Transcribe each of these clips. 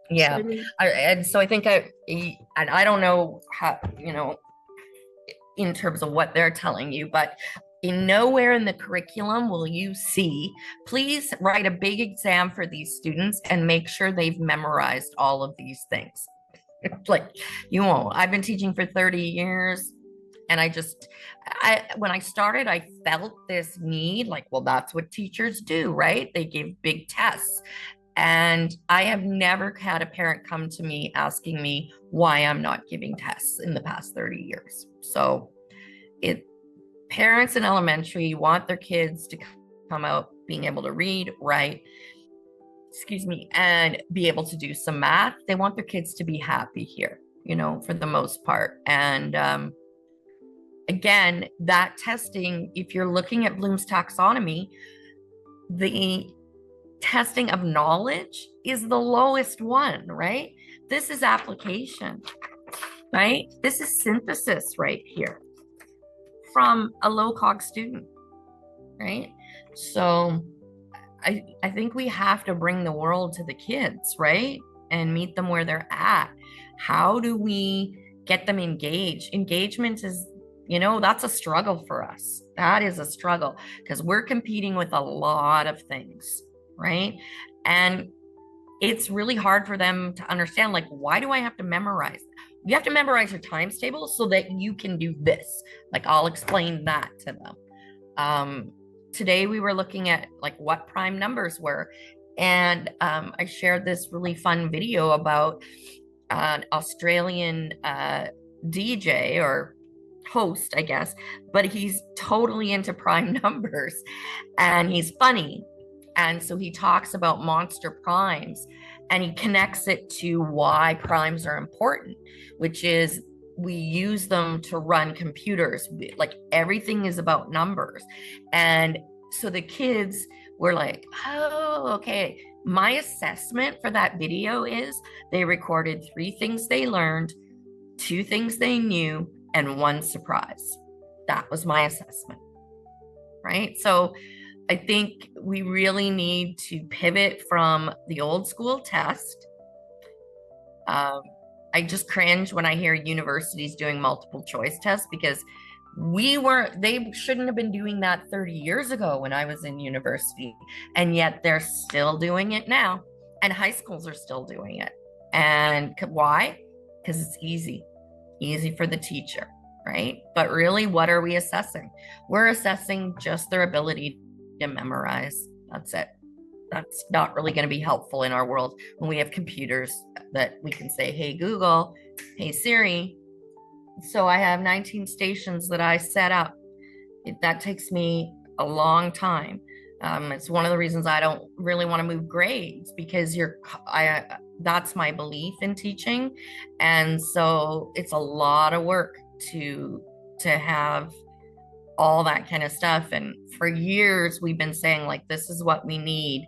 So Yeah. I mean, And so I think and I don't know how, in terms of what they're telling you, but in nowhere in the curriculum will you see, please write a big exam for these students and make sure they've memorized all of these things. Like, you won't. I've been teaching for 30 years. And when I started, I felt this need, like, well, that's what teachers do, right? They give big tests. And I have never had a parent come to me asking me why I'm not giving tests in the past 30 years. So it parents in elementary want their kids to come out being able to read, write, excuse me, and be able to do some math. They want their kids to be happy here, for the most part. And again, that testing, if you're looking at Bloom's taxonomy, the testing of knowledge is the lowest one, right? This is application, right? This is synthesis right here from a low cog student, right? So I think we have to bring the world to the kids, right? And meet them where they're at. How do we get them engaged? Engagement is, that's a struggle for us. That is a struggle because we're competing with a lot of things, right? And it's really hard for them to understand, like, why do I have to memorize? You have to memorize your times table so that you can do this. Like, I'll explain that to them. Today we were looking at like what prime numbers were, and I shared this really fun video about an Australian DJ or host, I guess, but he's totally into prime numbers and he's funny. And so he talks about monster primes and he connects it to why primes are important, which is we use them to run computers. Like everything is about numbers. And so the kids were like, oh, okay. My assessment for that video is they recorded 3 things they learned, 2 things they knew, and 1 surprise. That was my assessment. Right. So I think we really need to pivot from the old school test. I just cringe when I hear universities doing multiple choice tests because they shouldn't have been doing that 30 years ago when I was in university. And yet they're still doing it now. And high schools are still doing it. And why? Because it's easy for the teacher, right? But really, what are we assessing? We're assessing just their ability to memorize. That's it. That's not really going to be helpful in our world when we have computers that we can say, hey, Google, hey, Siri. So I have 19 stations that I set up. That takes me a long time. It's one of the reasons I don't really want to move grades because that's my belief in teaching. And so it's a lot of work to have all that kind of stuff. And for years, we've been saying, like, this is what we need,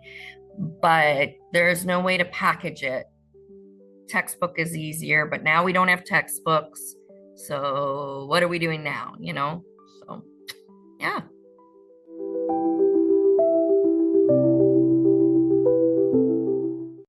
but there's no way to package it. Textbook is easier, but now we don't have textbooks. So what are we doing now? So, yeah.